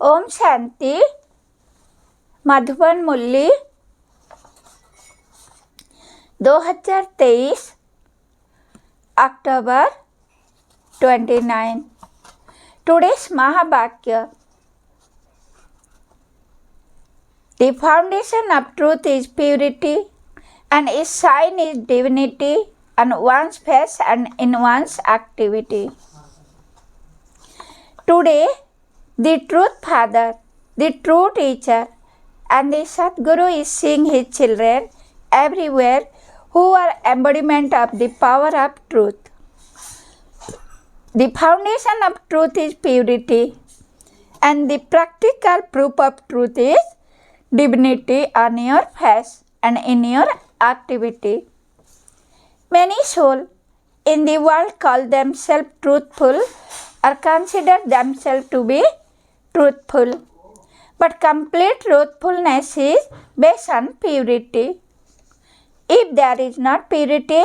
Om Shanti. Madhuban Murali 2023 October 29। Today's Mahabhakya. The foundation of truth is purity, and its sign is divinity on one's face and in one's activity. Today, the truth father, the true teacher, and the Sadguru is seeing his children everywhere who are embodiment of the power of truth. The foundation of truth is purity, and the practical proof of truth is divinity on your face and in your activity. Many souls in the world call themselves truthful or consider themselves to be truthful, but complete truthfulness is based on purity. If there is not purity,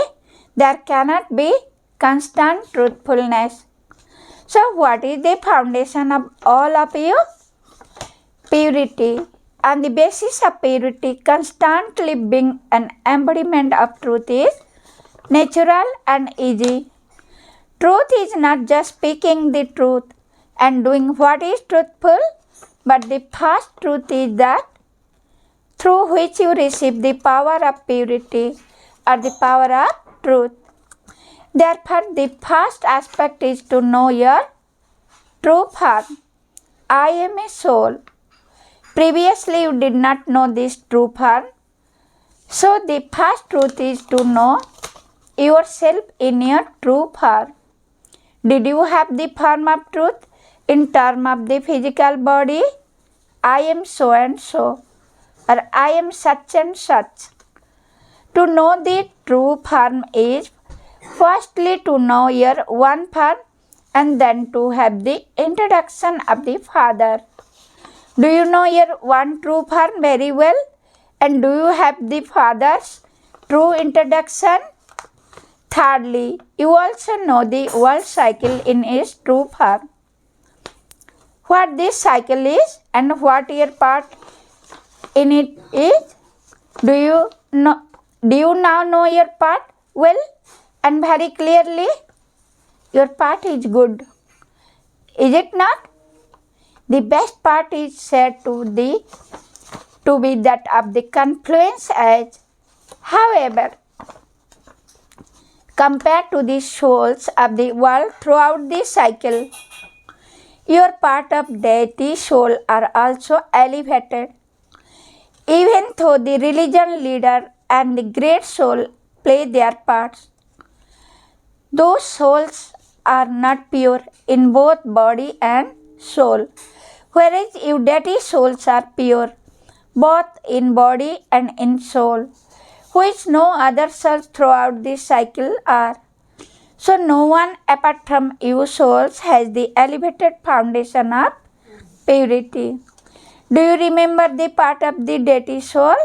there cannot be constant truthfulness. So what is the foundation of all of you? Purity. On the basis of purity, constantly being an embodiment of truth is natural and easy. Truth is not just speaking the truth and doing what is truthful, but the first truth is that through which you receive the power of purity or the power of truth. Therefore, the first aspect is to know your true form. I am a soul. Previously, you did not know this true form. So, the first truth is to know yourself in your true form. Did you have the form of truth in terms of the physical body? I am so and so, or I am such and such. To know the true form is firstly to know your one form and then to have the introduction of the Father. Do you know your one true form very well? And do you have the Father's true introduction? Thirdly, you also know the world cycle in its true form. What this cycle is and what your part in it is. Do you now know your part well and very clearly? Your part is good. Is it not? The best part is said to be that of the confluence edge. However, compared to the souls of the world throughout the cycle, your part of deity soul are also elevated. Even though the religion leader and the great soul play their parts, those souls are not pure in both body and soul, whereas you deity souls are pure both in body and in soul, which no other souls throughout this cycle are. So no one apart from you souls has the elevated foundation of purity. Do you remember the part of the deity soul?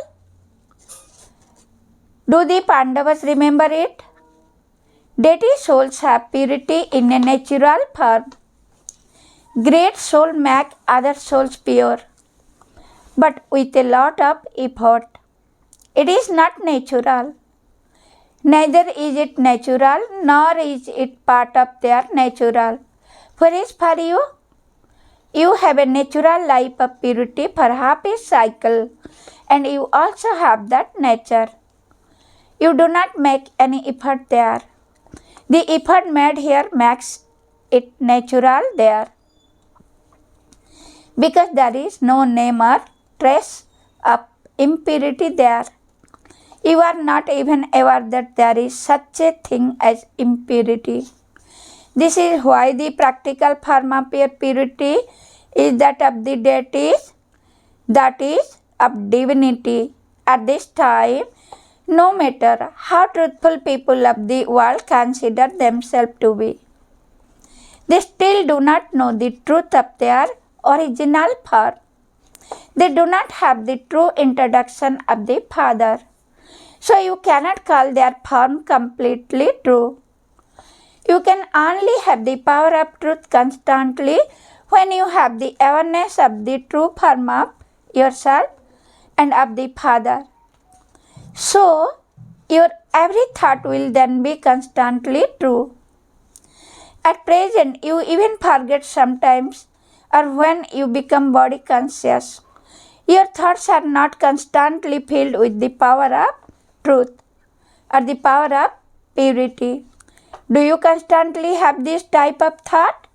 Do the Pandavas remember it? Deity souls have purity in a natural form. Great soul make other souls pure, but with a lot of effort. It is not natural. Neither is it natural, nor is it part of their natural. Whereas for you, you have a natural life of purity for half a cycle, and you also have that nature. You do not make any effort there. The effort made here makes it natural there, because there is no name or trace of impurity there. You are not even aware that there is such a thing as impurity. This is why the practical form of your purity is that of the deities, that is, of divinity. At this time, no matter how truthful people of the world consider themselves to be, they still do not know the truth of their original form. They do not have the true introduction of the Father. So you cannot call their form completely true. You can only have the power of truth constantly When you have the awareness of the true form of yourself and of the Father, so your every thought will then be constantly true. At present, you even forget sometimes, or when you become body conscious, your thoughts are not constantly filled with the power of truth or the power of purity. Do you constantly have this type of thought?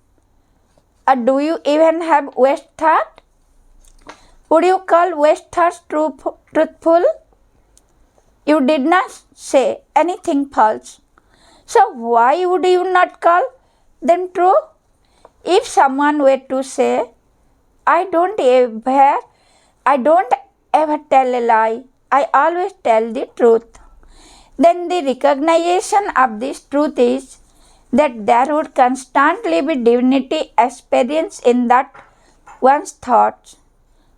Or do you even have waste thought? Would you call waste thoughts truthful? You did not say anything false. So why would you not call them true? If someone were to say, I don't ever tell a lie, I always tell the truth, then the recognition of this truth is that there would constantly be divinity experience in that one's thoughts,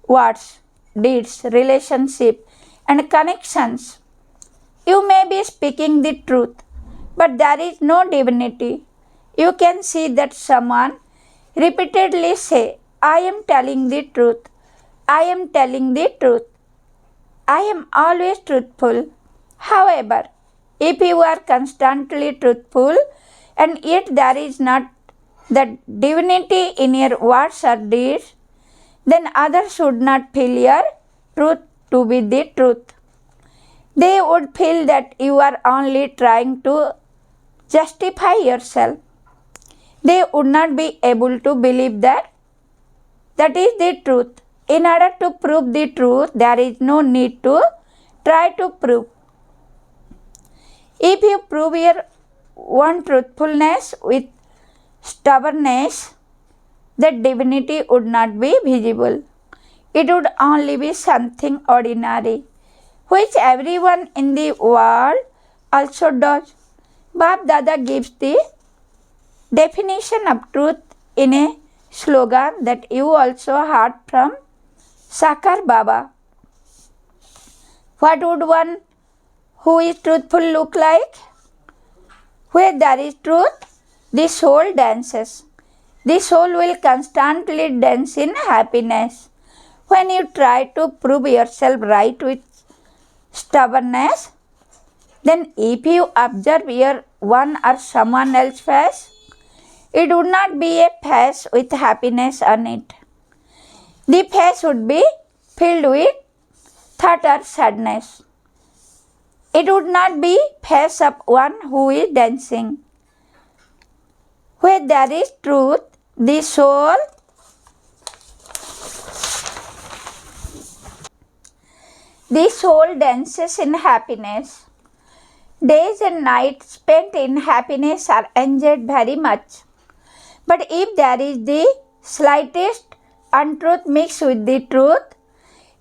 words, deeds, relationship, and connections. You may be speaking the truth, but there is no divinity. You can see that someone repeatedly say, I am telling the truth, I am telling the truth, I am always truthful. However, if you are constantly truthful and yet there is not the divinity in your words or deeds, then others should not feel your truth to be the truth. They would feel that you are only trying to justify yourself. They would not be able to believe that that is the truth. In order to prove the truth, there is no need to try to prove. If you prove your own truthfulness with stubbornness, that divinity would not be visible. It would only be something ordinary, which everyone in the world also does. Bab Dada gives the definition of truth in a slogan that you also heard from Sakar Baba. What would one who is truthful look like? Where there is truth, the soul dances. The soul will constantly dance in happiness. When you try to prove yourself right with stubbornness, then if you observe your one or someone else's face, it would not be a face with happiness on it. The face would be filled with thought or sadness. It would not be face of one who is dancing. Where there is truth, the soul dances in happiness. Days and nights spent in happiness are enjoyed very much. But if there is the slightest untruth mixed with the truth,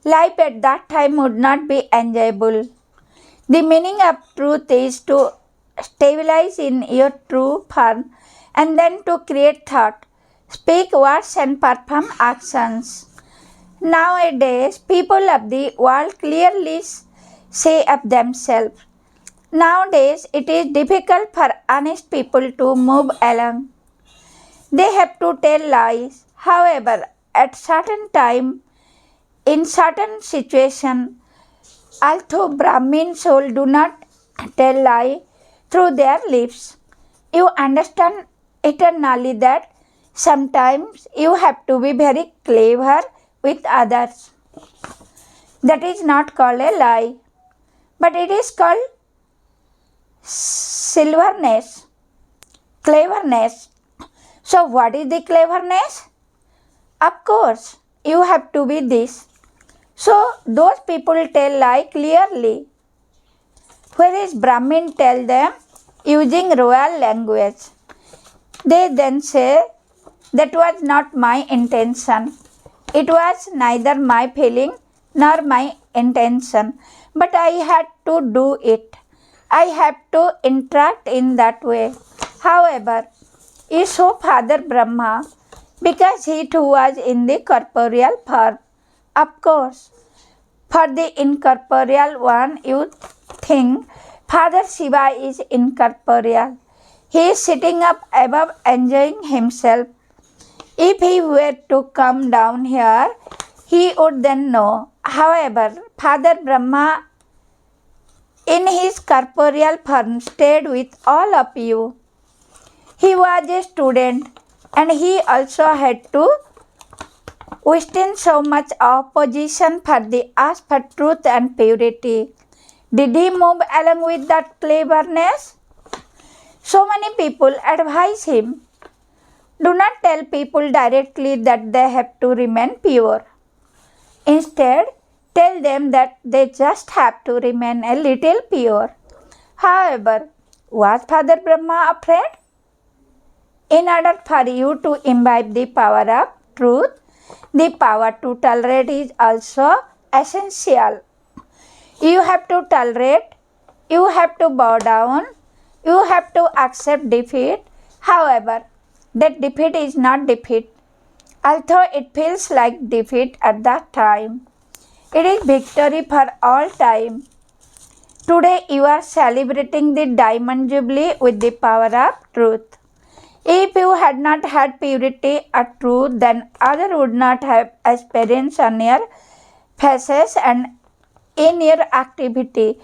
life at that time would not be enjoyable. The meaning of truth is to stabilize in your true form and then to create thought, speak words and perform actions. Nowadays, people of the world clearly say of themselves, nowadays it is difficult for honest people to move along. They have to tell lies. However, at certain time, in certain situation, although Brahmin soul do not tell lie through their lips, you understand eternally that sometimes you have to be very clever with others. That is not called a lie, but it is called silverness, cleverness. So what is the cleverness? Of course, you have to be this. So those people tell lie clearly, whereas Brahmin tell them using royal language. They then say, that was not my intention. It was neither my feeling nor my intention, but I had to do it. I have to interact in that way. However, you saw Father Brahma because he too was in the corporeal form. Of course, for the incorporeal one, you think Father Shiva is incorporeal. He is sitting up above enjoying himself. If he were to come down here, he would then know. However, Father Brahma in his corporeal form stayed with all of you. He was a student and he also had to withstand so much opposition for the ask for truth and purity. Did he move along with that cleverness? So many people advise him. Do not tell people directly that they have to remain pure. Instead, tell them that they just have to remain a little pure. However, was Father Brahma afraid? In order for you to imbibe the power of truth, the power to tolerate is also essential. You have to tolerate, you have to bow down, you have to accept defeat. However, that defeat is not defeat, although it feels like defeat at that time. It is victory for all time. Today you are celebrating the Diamond Jubilee with the power of truth. If you had not had purity or truth, then others would not have experience on your faces and in your activity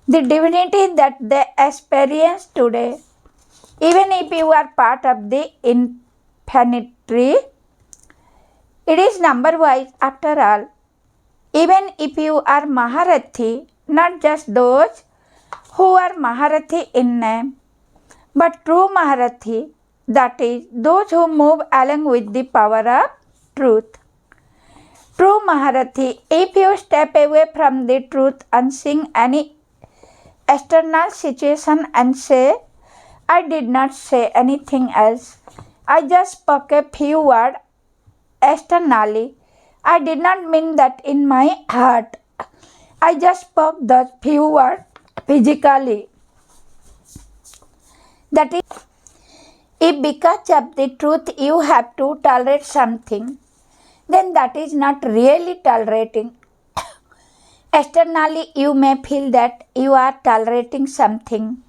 the divinity that they experience today. Even if you are part of the infinity, it is number wise after all. Even if you are Maharathi, not just those who are Maharathi in name, but true Maharathi, that is, those who move along with the power of truth. True Maharathi, if you step away from the truth and sing any external situation and say, I did not say anything else, I just spoke a few words externally, I did not mean that in my heart, I just spoke those few words physically. That is, if because of the truth you have to tolerate something, then that is not really tolerating. Externally you may feel that you are tolerating something,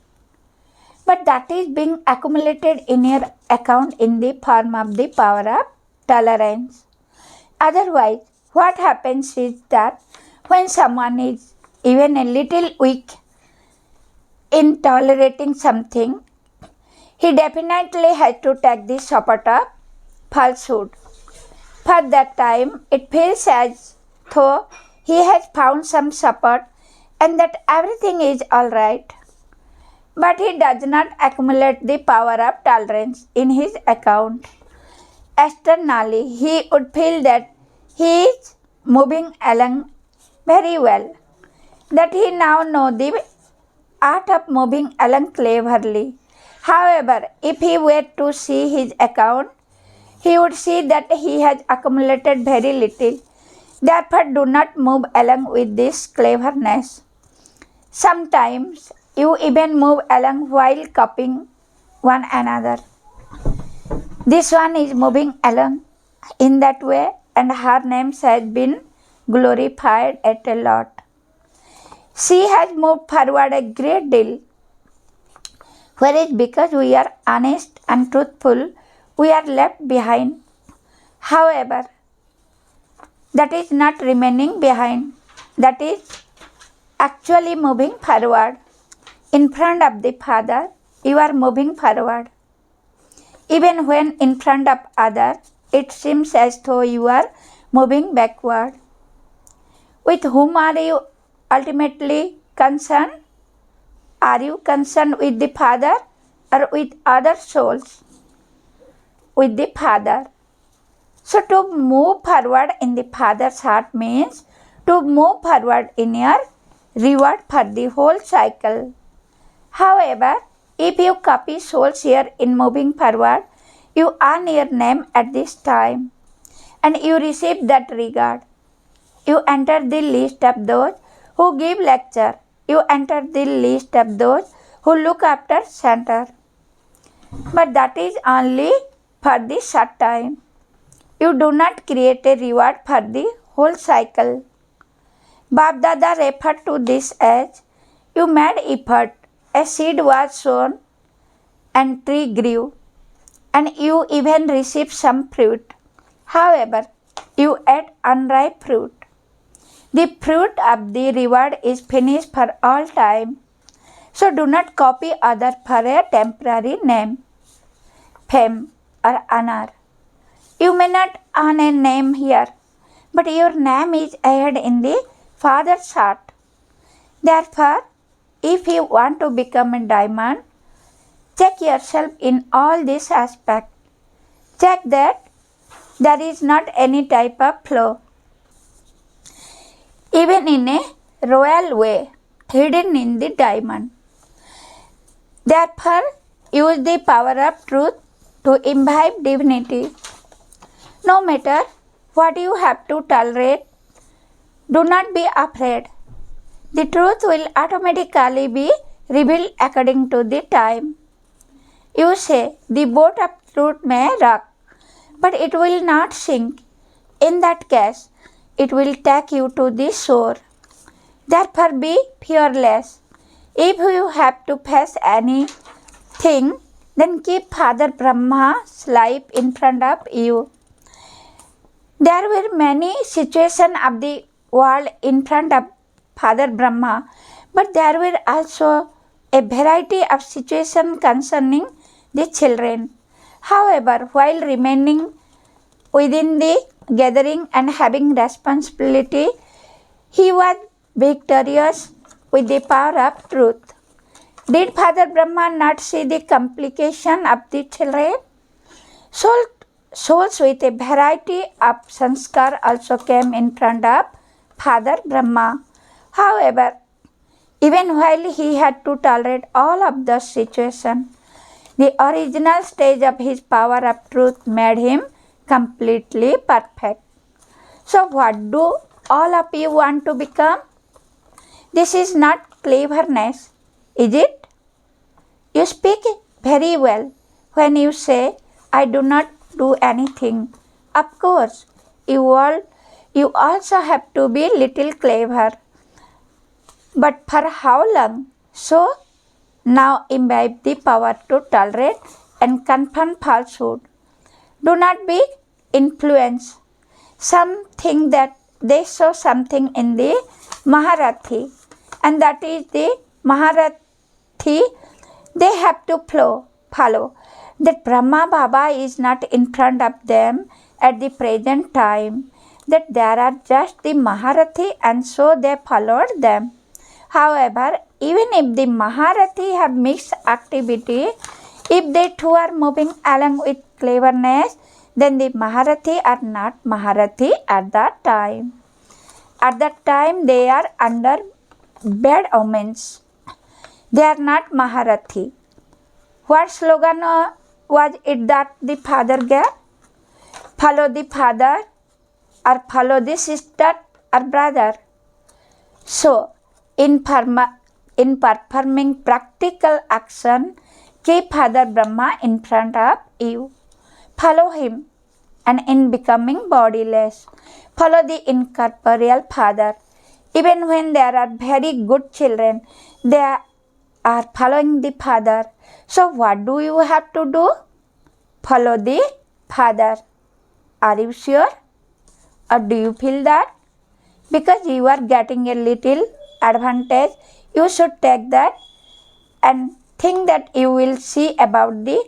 but that is being accumulated in your account in the form of the power of tolerance. Otherwise, what happens is that when someone is even a little weak in tolerating something, he definitely has to take the support of falsehood. For that time, it feels as though he has found some support and that everything is alright. But he does not accumulate the power of tolerance in his account. Externally, he would feel that he is moving along very well, that he now knows the art of moving along cleverly. However, if he were to see his account, he would see that he has accumulated very little. Therefore, do not move along with this cleverness. Sometimes you even move along while copying one another. This one is moving along in that way and her name has been glorified at a lot. She has moved forward a great deal. Whereas because we are honest and truthful, we are left behind. However, that is not remaining behind. That is actually moving forward. In front of the Father, you are moving forward. Even when in front of others, it seems as though you are moving backward. With whom are you ultimately concerned? Are you concerned with the Father or with other souls? With the Father. So to move forward in the Father's heart means to move forward in your reward for the whole cycle. However, if you copy souls here in moving forward, you earn your name at this time and you receive that regard. You enter the list of those who give lecture. You enter the list of those who look after center. But that is only for the short time. You do not create a reward for the whole cycle. Bab Dada referred to this as you made effort. A seed was sown and tree grew. and you even receive some fruit. However, you ate unripe fruit. The fruit of the reward is finished for all time. So do not copy others for a temporary name, fame, or honor. You may not earn a name here, but your name is ahead in the Father's heart. Therefore, if you want to become a diamond, check yourself in all these aspects. Check that there is not any type of flaw, even in a royal way, hidden in the diamond. Therefore, use the power of truth to imbibe divinity. No matter what you have to tolerate, do not be afraid. The truth will automatically be revealed according to the time. You say, the boat of truth may rock, but it will not sink. In that case, it will take you to the shore. Therefore, be fearless. If you have to face anything, then keep Father Brahma's life in front of you. There were many situations of the world in front of Father Brahma, but there were also a variety of situations concerning the children. However, while remaining within the gathering and having responsibility, he was victorious with the power of truth. Did Father Brahma not see the complication of the children? Souls with a variety of sanskar also came in front of Father Brahma. However, even while he had to tolerate all of those situations, the original stage of his power of truth made him completely perfect. So what do all of you want to become? This is not cleverness, is it? You speak very well when you say, I do not do anything. Of course, you also have to be little clever. But for how long? So, now imbibe the power to tolerate and confront falsehood. Do not be influenced. Some think that they saw something in the Maharathi, and that is the Maharathi they have to follow. That Brahma Baba is not in front of them at the present time, that there are just the Maharathi, and so they followed them. However, even if the Maharathi have mixed activity, if they too are moving along with cleverness, then the Maharathi are not Maharathi at that time. At that time, they are under bad omens. They are not Maharathi. What slogan was it that the father gave? Follow the father or follow the sister or brother. So, in performing practical action, keep Father Brahma in front of you. Follow him, and in becoming bodiless, follow the incorporeal Father. Even when there are very good children, they are following the Father. So what do you have to do? Follow the Father. Are you sure? Or do you feel that? Because you are getting a little advantage, you should take that and think that you will see about the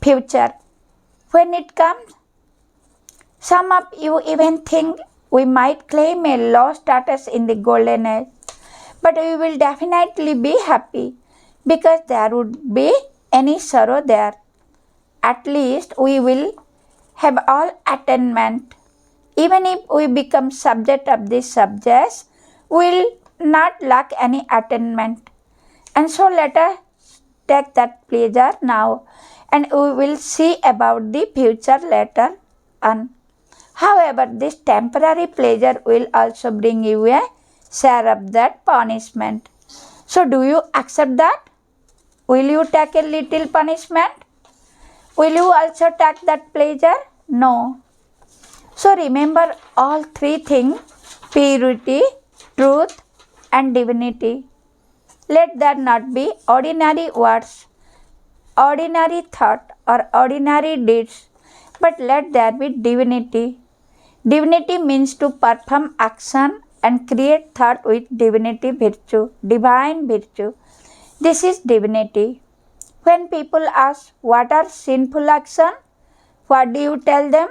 future. When it comes, some of you even think we might claim a low status in the golden age, but we will definitely be happy because there would be any sorrow there. At least we will have all attainment. Even if we become subject of these subjects, we will not lack any attainment. And so let us take that pleasure now, and we will see about the future later on. However, this temporary pleasure will also bring you a share of that punishment. So do you accept that? Will you take a little punishment? Will you also take that pleasure? No. So remember all three things: purity, truth, and divinity. Let that not be ordinary words. ordinary thought or ordinary deeds, but let there be divinity. Divinity means to perform action and create thought with divinity virtue, divine virtue. This is divinity. When people ask what are sinful action, what do you tell them?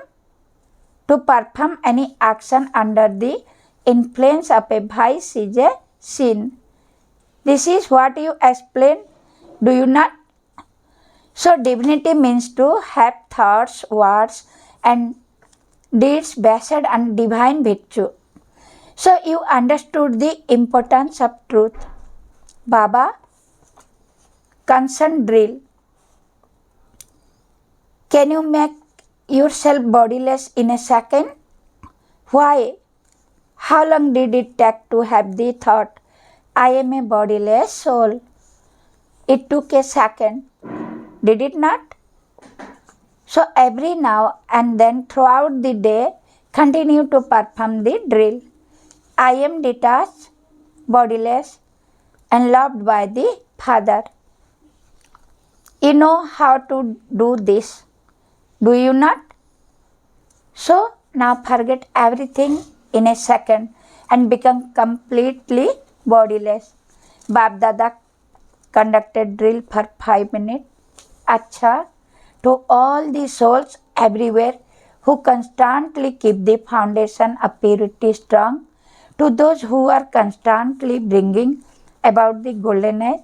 To perform any action under the influence of a vice is a sin. This is what you explain, do you not? So divinity means to have thoughts, words and deeds based on divine virtue. So you understood the importance of truth. Baba, concern drill. Can you make yourself bodiless in a second? Why? How long did it take to have the thought, I am a bodiless soul? It took a second, did it not? So every now and then throughout the day, continue to perform the drill. I am detached, bodiless and loved by the Father. You know how to do this, do you not? So now forget everything in a second and become completely bodiless. Bab Dada conducted drill for 5 minutes. Acha, to all the souls everywhere who constantly keep the foundation of purity strong, to those who are constantly bringing about the golden age,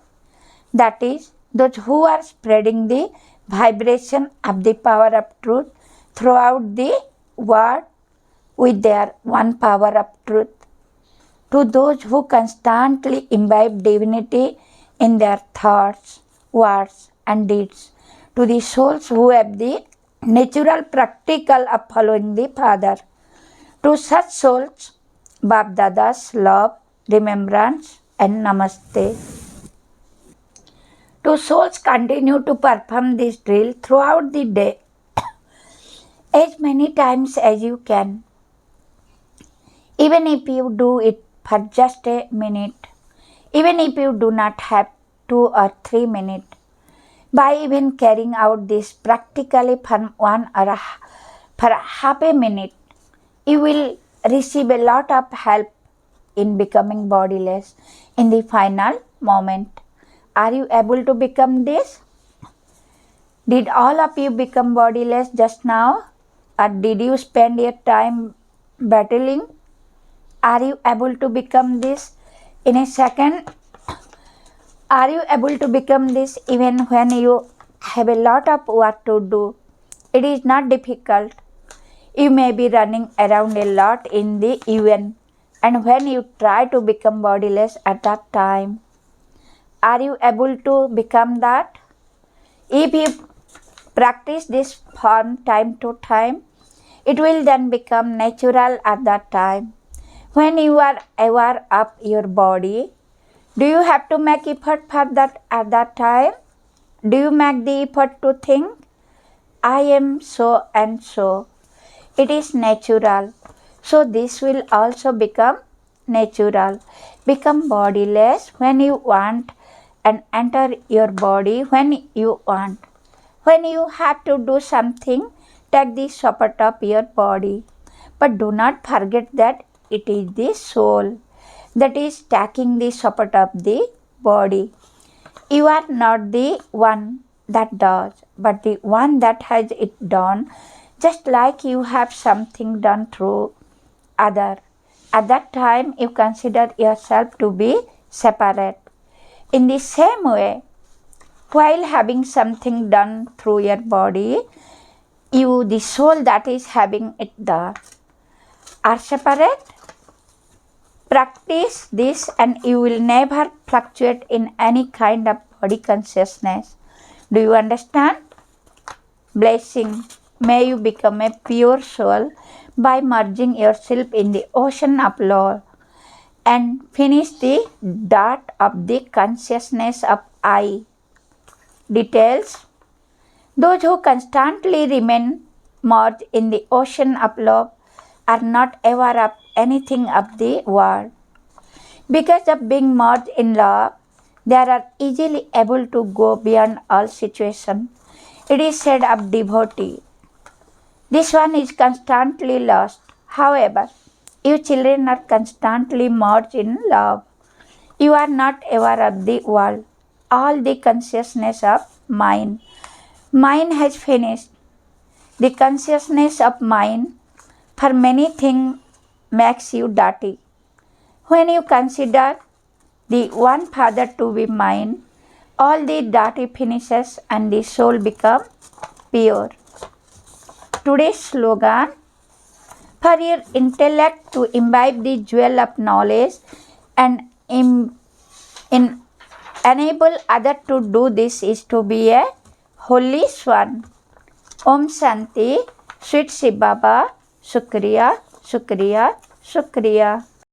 that is, those who are spreading the vibration of the power of truth throughout the world with their one power of truth, to those who constantly imbibe divinity in their thoughts, words and deeds, to the souls who have the natural practical of following the Father, to such souls, Bab Dada's love, remembrance and namaste. To souls continue to perform this drill throughout the day as many times as you can. Even if you do it for just a minute, even if you do not have 2 or 3 minutes, by even carrying out this practically for 1 or for half a minute, you will receive a lot of help in becoming bodiless in the final moment. Are you able to become this? Did all of you become bodiless just now? Or did you spend your time battling? Are you able to become this in a second? Are you able to become this even when you have a lot of work to do? It is not difficult. You may be running around a lot in the UN, and when you try to become bodiless at that time, are you able to become that? If you practice this from time to time, it will then become natural at that time. When you are aware of your body, do you have to make effort for that at that time? Do you make the effort to think, I am so and so? It is natural. So this will also become natural. Become bodiless when you want and enter your body when you want. When you have to do something, take the support of your body. But do not forget that it is the soul that is taking the support of the body. You are not the one that does, but the one that has it done, just like you have something done through other. At that time, you consider yourself to be separate. In the same way, while having something done through your body, you, the soul that is having it done, are separate. Practice this and you will never fluctuate in any kind of body consciousness. Do you understand? Blessing. May you become a pure soul by merging yourself in the ocean of love and finish the dot of the consciousness of I. Details. Those who constantly remain merged in the ocean of love are not aware of anything of the world. Because of being merged in love, They are easily able to go beyond all situations. It is said of devotee, this one is constantly lost. However, you children are constantly merged in love. You are not aware of the world, all the consciousness of mind. Mind has finished. The consciousness of mind for many things makes you dirty. When you consider the one Father to be mind, all the dirty finishes and the soul become pure. Today's slogan, for your intellect to imbibe the jewel of knowledge and enable others to do this is to be a holy swan. Om Shanti, Sweet Shiv Baba, Shukriya, Shukriya, Shukriya.